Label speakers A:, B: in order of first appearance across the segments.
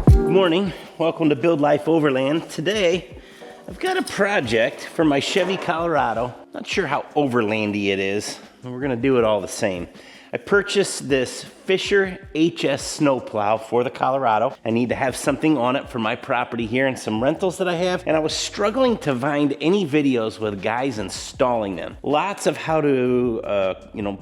A: Good morning, welcome to Build Life Overland. Today, I've got a project for my Chevy Colorado. Not sure how overlandy it is, but we're gonna do it all the same. I purchased this Fisher HS snowplow for the Colorado. I need to have something on it for my property here and some rentals that I have, and I was struggling to find any videos with guys installing them. Lots of how to,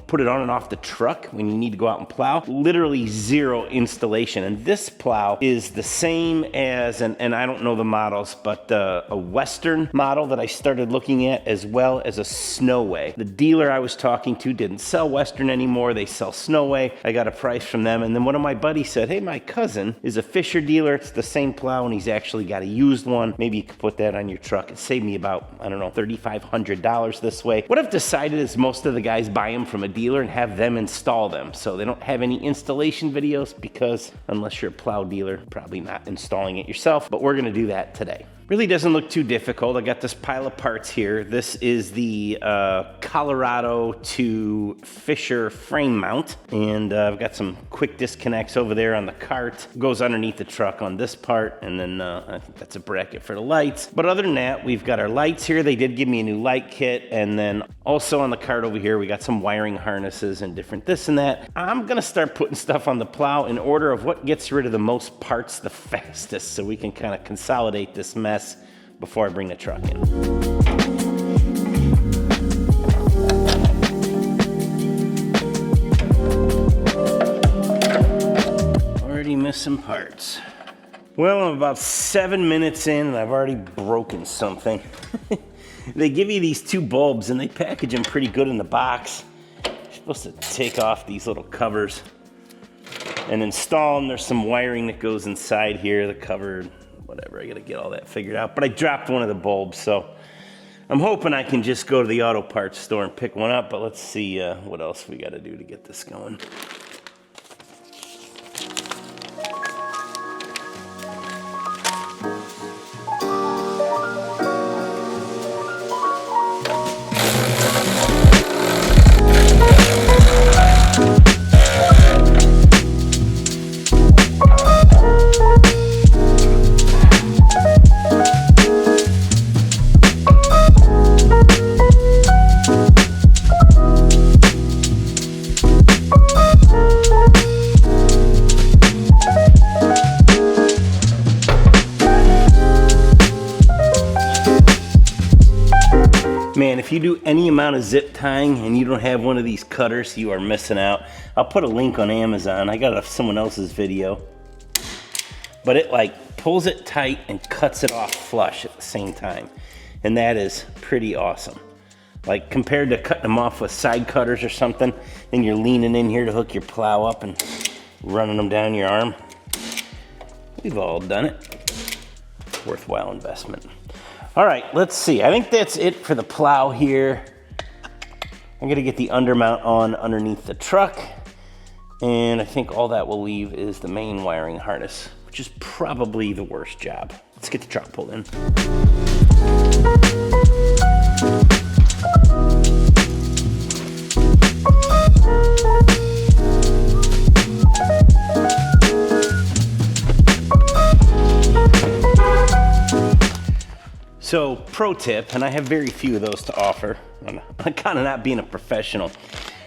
A: put it on and off the truck when you need to go out and plow. Literally zero installation, and this plow is the same as, and I don't know the models, but a Western model that I started looking at, as well as a Snowway. The dealer I was talking to didn't sell Western anymore, they sell Snowway. I got a price from them, and then one of my buddies said, hey, my cousin is a Fisher dealer, it's the same plow, and he's actually got a used one. Maybe you could put that on your truck. It saved me about, I don't know, $3,500 this way. What I've decided is most of the guys buy them from a dealer and have them install them, so they don't have any installation videos, because unless you're a plow dealer, probably not installing it yourself, but we're gonna do that today. Really doesn't look too difficult. I got this pile of parts here. This is the Colorado to Fisher frame mount, and I've got some quick disconnects over there on the cart. Goes underneath the truck on this part, and then I think that's a bracket for the lights. But other than that, we've got our lights here. They did give me a new light kit, and then also on the cart over here, we got some wiring harnesses and different this and that. I'm gonna start putting stuff on the plow in order of what gets rid of the most parts the fastest, so we can kind of consolidate this mess before I bring the truck in. Already missing parts. Well, I'm about 7 minutes in and I've already broken something. They give you these two bulbs and they package them pretty good in the box. You're supposed to take off these little covers and install them. There's some wiring that goes inside here, the cover, whatever, I gotta get all that figured out. But I dropped one of the bulbs, so I'm hoping I can just go to the auto parts store and pick one up, but let's see what else we gotta do to get this going. Man, if you do any amount of zip tying and you don't have one of these cutters, you are missing out. I'll put a link on Amazon. I got someone else's video. But it like pulls it tight and cuts it off flush at the same time. And that is pretty awesome. Like compared to cutting them off with side cutters or something, then you're leaning in here to hook your plow up and running them down your arm. We've all done it. Worthwhile investment. All right, let's see. I think that's it for the plow here. I'm gonna get the undermount on underneath the truck. And I think all that will leave is the main wiring harness, which is probably the worst job. Let's get the truck pulled in. So, pro tip, and I have very few of those to offer. I'm kind of not being a professional.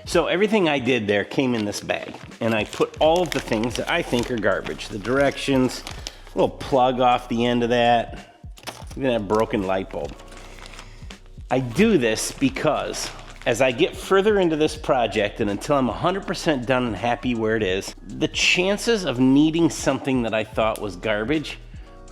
A: So everything I did there came in this bag, and I put all of the things that I think are garbage. The directions, a little plug off the end of that, even that broken light bulb. I do this because as I get further into this project and until I'm 100% done and happy where it is, the chances of needing something that I thought was garbage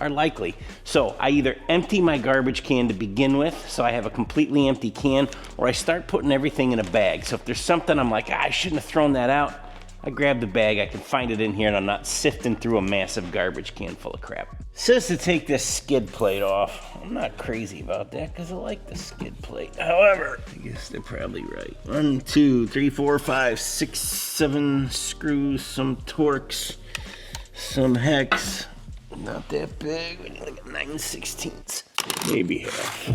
A: are likely. So I either empty my garbage can to begin with, so I have a completely empty can, or I start putting everything in a bag. So if there's something I'm like, I shouldn't have thrown that out, I grab the bag, I can find it in here, and I'm not sifting through a massive garbage can full of crap. It says to take this skid plate off. I'm not crazy about that because I like the skid plate. However, I guess they're probably right. 1, 2, 3, 4, 5, 6, 7 screws, some Torx, some hex. Not that big, we need like a 9/16, maybe half.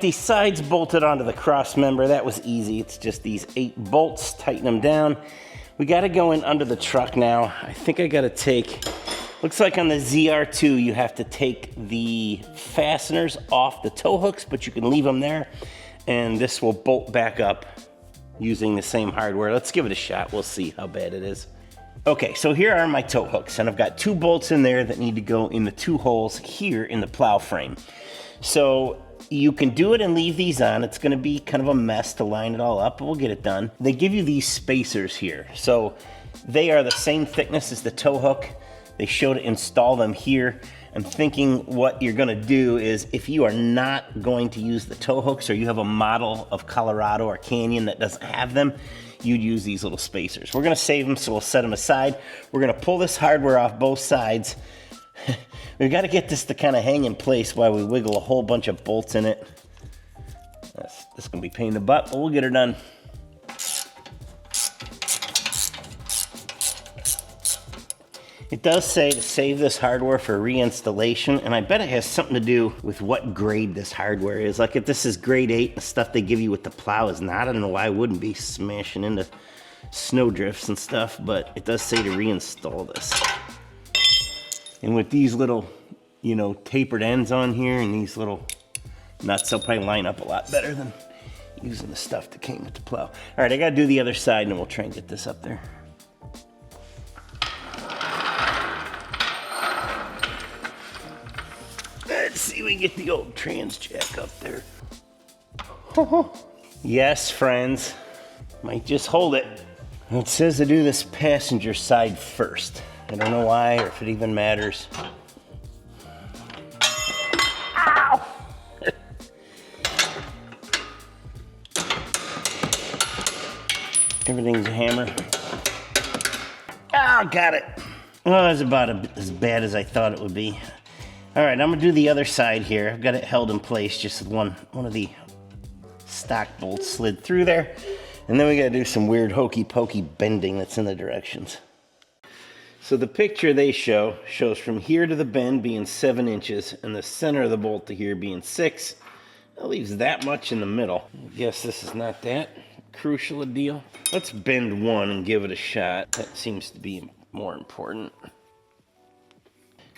A: got these sides bolted onto the cross member. That was easy. It's just these 8 bolts, tighten them down. We gotta go in under the truck now. I think I gotta take, looks like on the ZR2, you have to take the fasteners off the tow hooks, but you can leave them there. And this will bolt back up using the same hardware. Let's give it a shot. We'll see how bad it is. Okay, so here are my tow hooks, and I've got 2 bolts in there that need to go in the 2 holes here in the plow frame. So you can do it and leave these on. It's gonna be kind of a mess to line it all up, but we'll get it done. They give you these spacers here. So they are the same thickness as the tow hook. They show to install them here. I'm thinking what you're gonna do is, if you are not going to use the tow hooks, or you have a model of Colorado or Canyon that doesn't have them, you'd use these little spacers. We're gonna save them, so we'll set them aside. We're gonna pull this hardware off both sides. We've got to get this to kind of hang in place while we wiggle a whole bunch of bolts in it. This is going to be a pain in the butt, but we'll get her done. It does say to save this hardware for reinstallation, and I bet it has something to do with what grade this hardware is. Like if this is grade 8, the stuff they give you with the plow is not. I don't know why I wouldn't be smashing into snow drifts and stuff, but it does say to reinstall this. And with these little, you know, tapered ends on here and these little nuts, they'll probably line up a lot better than using the stuff that came with the plow. All right, I gotta do the other side and then we'll try and get this up there. Let's see if we can get the old trans jack up there. Yes, friends, might just hold it. It says to do this passenger side first. I don't know why, or if it even matters. Ow! Everything's a hammer. Oh, got it. Well, that's about as bad as I thought it would be. All right, I'm gonna do the other side here. I've got it held in place just with one of the stock bolts slid through there. And then we gotta do some weird hokey pokey bending that's in the directions. So the picture they shows from here to the bend being 7 inches and the center of the bolt to here being 6. That leaves that much in the middle. I guess this is not that crucial a deal. Let's bend one and give it a shot. That seems to be more important.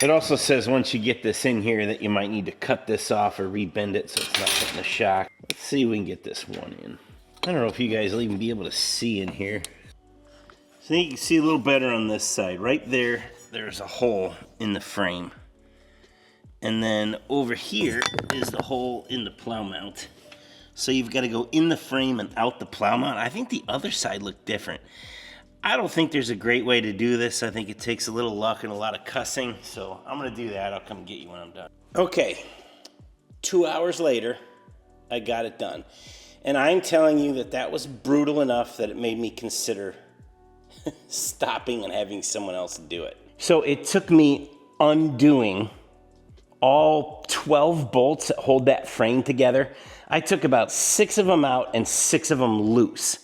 A: It also says once you get this in here that you might need to cut this off or rebend it so it's not hitting the shock. Let's see if we can get this one in. I don't know if you guys will even be able to see in here. So you can see a little better on this side. Right there, there's a hole in the frame. And then over here is the hole in the plow mount. So you've got to go in the frame and out the plow mount. I think the other side looked different. I don't think there's a great way to do this. I think it takes a little luck and a lot of cussing. So I'm gonna do that. I'll come get you when I'm done. Okay, 2 hours later, I got it done. And I'm telling you that that was brutal enough that it made me consider stopping and having someone else do it. So it took me undoing all 12 bolts that hold that frame together. I took about 6 of them out and 6 of them loose.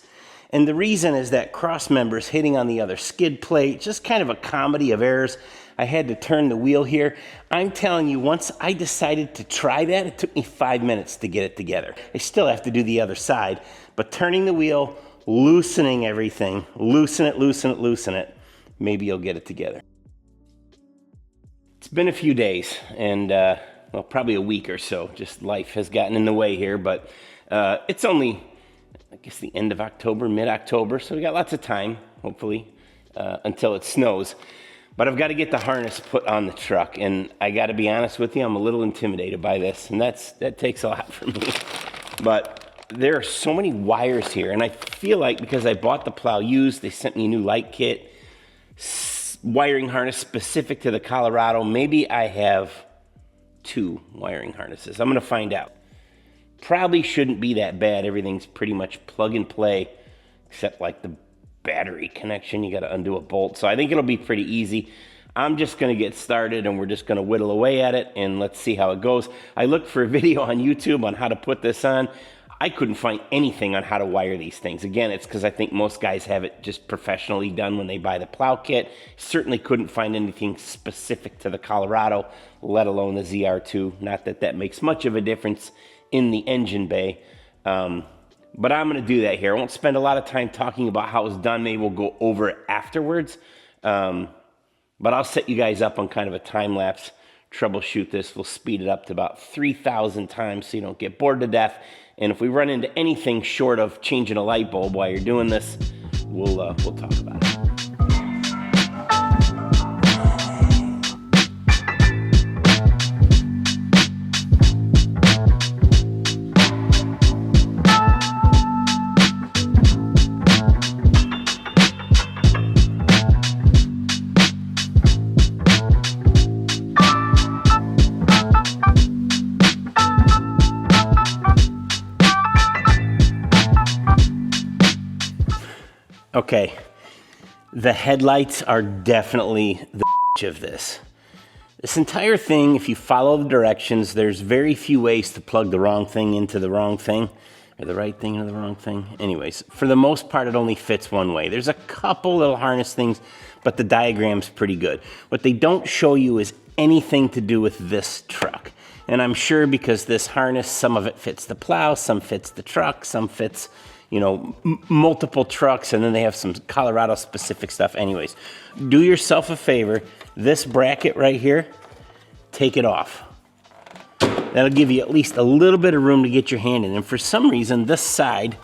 A: And the reason is that cross members hitting on the other skid plate, just kind of a comedy of errors. I had to turn the wheel here. I'm telling you, once I decided to try that, it took me 5 minutes to get it together. I still have to do the other side, but turning the wheel, loosening everything, loosen it, loosen it, loosen it, maybe you'll get it together. It's been a few days and, well, probably a week or so. Just life has gotten in the way here, but it's only, I guess, the end of October, mid-October, so we got lots of time, hopefully, until it snows. But I've got to get the harness put on the truck, and I got to be honest with you, I'm a little intimidated by this, and that takes a lot from me. But there are so many wires here, and I feel like because I bought the plow used, they sent me a new light kit, wiring harness specific to the Colorado. Maybe I have 2 wiring harnesses. I'm going to find out. Probably shouldn't be that bad. Everything's pretty much plug and play, except like the battery connection. You got to undo a bolt. So I think it'll be pretty easy. I'm just going to get started and we're just going to whittle away at it and let's see how it goes. I looked for a video on YouTube on how to put this on. I couldn't find anything on how to wire these things. Again, it's because I think most guys have it just professionally done when they buy the plow kit. Certainly couldn't find anything specific to the Colorado, let alone the ZR2. Not that that makes much of a difference in the engine bay. But I'm gonna do that here. I won't spend a lot of time talking about how it's done. Maybe we'll go over it afterwards. But I'll set you guys up on kind of a time lapse, troubleshoot this. We'll speed it up to about 3,000 times so you don't get bored to death. And if we run into anything short of changing a light bulb while you're doing this, we'll talk about it. Okay, the headlights are definitely the of this. This entire thing, if you follow the directions, there's very few ways to plug the wrong thing into the wrong thing, or the right thing into the wrong thing. Anyways, for the most part, it only fits one way. There's a couple little harness things, but the diagram's pretty good. What they don't show you is anything to do with this truck. And I'm sure because this harness, some of it fits the plow, some fits the truck, some fits, you know, multiple trucks, and then they have some Colorado specific stuff. Anyways, do yourself a favor, this bracket right here, take it off. That'll give you at least a little bit of room to get your hand in. And for some reason, this side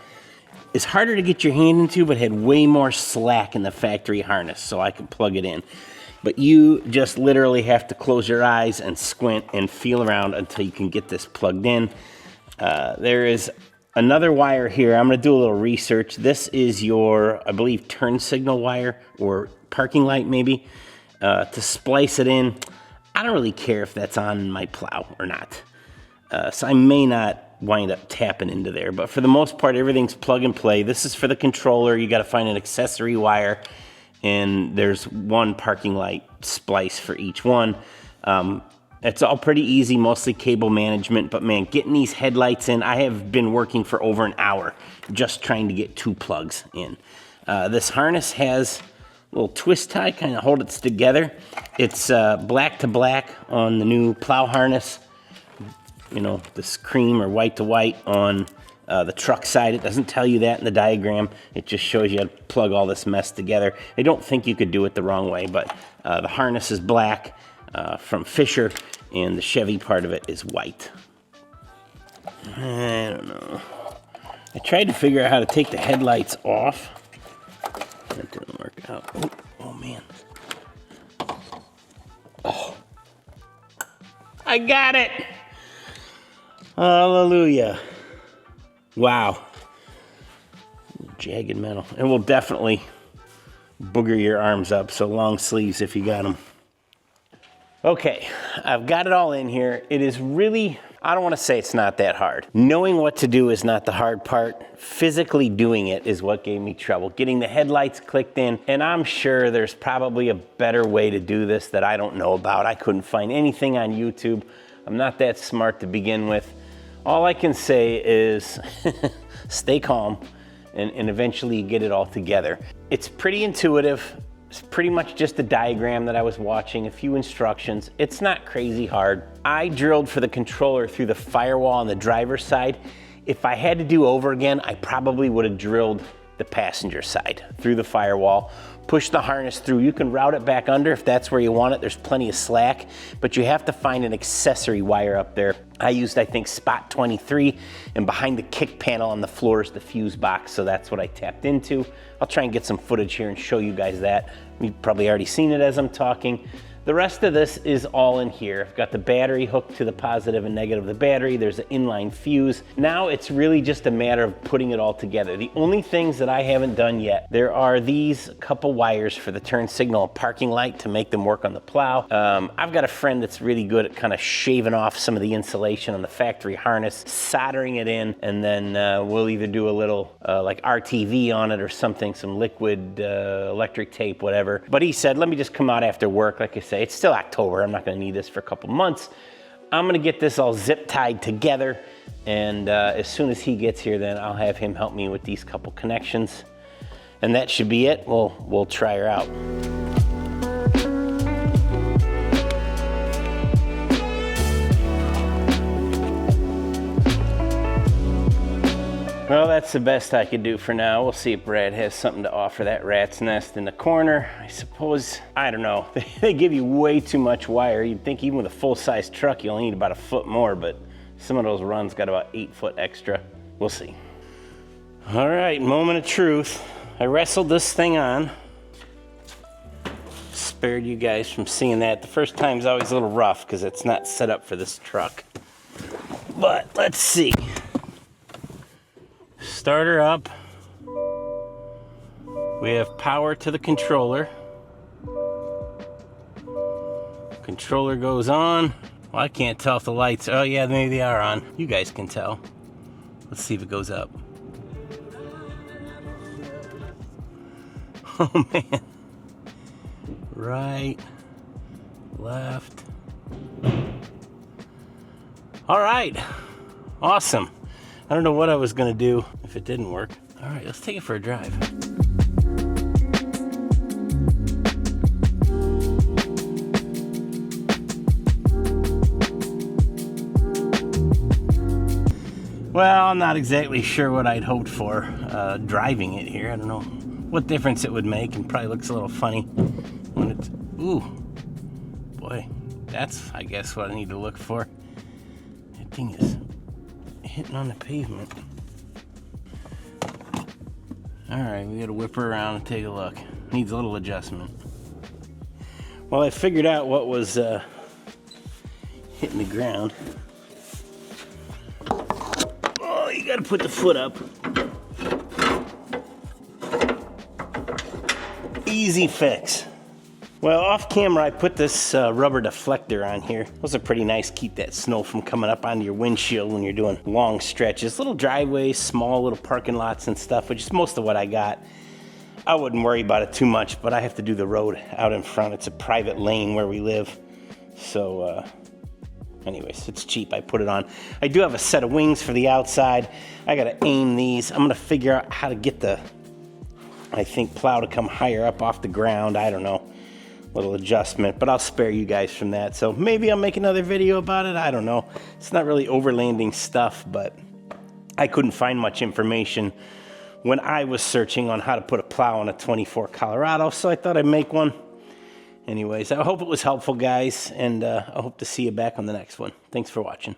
A: is harder to get your hand into, but had way more slack in the factory harness, so I can plug it in. But you just literally have to close your eyes and squint and feel around until you can get this plugged in. There is another wire here. I'm gonna do a little research. This is your, I believe, turn signal wire or parking light maybe, to splice it in. I don't really care if that's on my plow or not. So I may not wind up tapping into there, but for the most part, everything's plug and play. This is for the controller. You gotta find an accessory wire, and there's one parking light splice for each one. It's all pretty easy, mostly cable management, but man, getting these headlights in, I have been working for over an hour just trying to get 2 plugs in. This harness has a little twist tie, kind of hold it together. It's black to black on the new plow harness. You know, this cream or white to white on the truck side. It doesn't tell you that in the diagram. It just shows you how to plug all this mess together. I don't think you could do it the wrong way, but the harness is black from Fisher, and the Chevy part of it is white. I don't know. I tried to figure out how to take the headlights off. That didn't work out. Oh man. Oh. I got it! Hallelujah. Wow. Jagged metal. It will definitely booger your arms up, so long sleeves if you got them. Okay, I've got it all in here. It is really, I don't want to say it's not that hard. Knowing what to do is not the hard part. Physically doing it is what gave me trouble. Getting the headlights clicked in, and I'm sure there's probably a better way to do this that I don't know about. I couldn't find anything on YouTube. I'm not that smart to begin with. All I can say is stay calm and eventually get it all together. It's pretty intuitive. It's pretty much just a diagram that I was watching, a few instructions. It's not crazy hard. I drilled for the controller through the firewall on the driver's side. If I had to do over again, I probably would have drilled the passenger side through the firewall, push the harness through. You can route it back under if that's where you want it. There's plenty of slack, but you have to find an accessory wire up there. I used, I think, spot 23, and behind the kick panel on the floor is the fuse box, so that's what I tapped into. I'll try and get some footage here and show you guys that. You've probably already seen it as I'm talking. The rest of this is all in here. I've got the battery hooked to the positive and negative of the battery. There's an inline fuse. Now it's really just a matter of putting it all together. The only things that I haven't done yet, there are these couple wires for the turn signal and parking light to make them work on the plow. I've got a friend that's really good at kind of shaving off some of the insulation on the factory harness, soldering it in, and then we'll either do a little like RTV on it or something, some liquid electric tape, whatever. But he said, let me just come out after work. Like I said, it's still October. I'm not going to need this for a couple months. I'm going to get this all zip tied together, and as soon as he gets here, then I'll have him help me with these couple connections, and that should be it. We'll try her out. Well, that's the best I could do for now. We'll see if Brad has something to offer. That rat's nest in the corner, I suppose, I don't know. They give you way too much wire. You'd think even with a full-size truck, you only need about a foot more, but some of those runs got about 8 foot extra. We'll see. All right, moment of truth. I wrestled this thing on. Spared you guys from seeing that. The first time's always a little rough because it's not set up for this truck. But let's see. Starter up. We have power to the controller. Controller goes on. Well, I can't tell if the lights, oh yeah, maybe they are on. You guys can tell. Let's see if it goes up. Oh man. Right, left. All right, awesome. I don't know what I was gonna do if it didn't work. All right, let's take it for a drive. Well, I'm not exactly sure what I'd hoped for driving it here. I don't know what difference it would make, and probably looks a little funny when it's, ooh, boy, that's, I guess, what I need to look for. That thing is hitting on the pavement. All right, we gotta whip her around and take a look. Needs a little adjustment. Well, I figured out what was hitting the ground. Oh, you gotta put the foot up. Easy fix. Well, off camera, I put this rubber deflector on here. Those are pretty nice, keep that snow from coming up onto your windshield when you're doing long stretches. Little driveways, small little parking lots and stuff, which is most of what I got. I wouldn't worry about it too much, but I have to do the road out in front. It's a private lane where we live. So, anyways, it's cheap. I put it on. I do have a set of wings for the outside. I gotta aim these. I'm gonna figure out how to get the, I think, plow to come higher up off the ground. I don't know. Little adjustment, but I'll spare you guys from that. So maybe I'll make another video about it. I don't know. It's not really overlanding stuff, but I couldn't find much information when I was searching on how to put a plow on a 24 Colorado, so I thought I'd make one. Anyways, I hope it was helpful, guys, and I hope to see you back on the next one. Thanks for watching.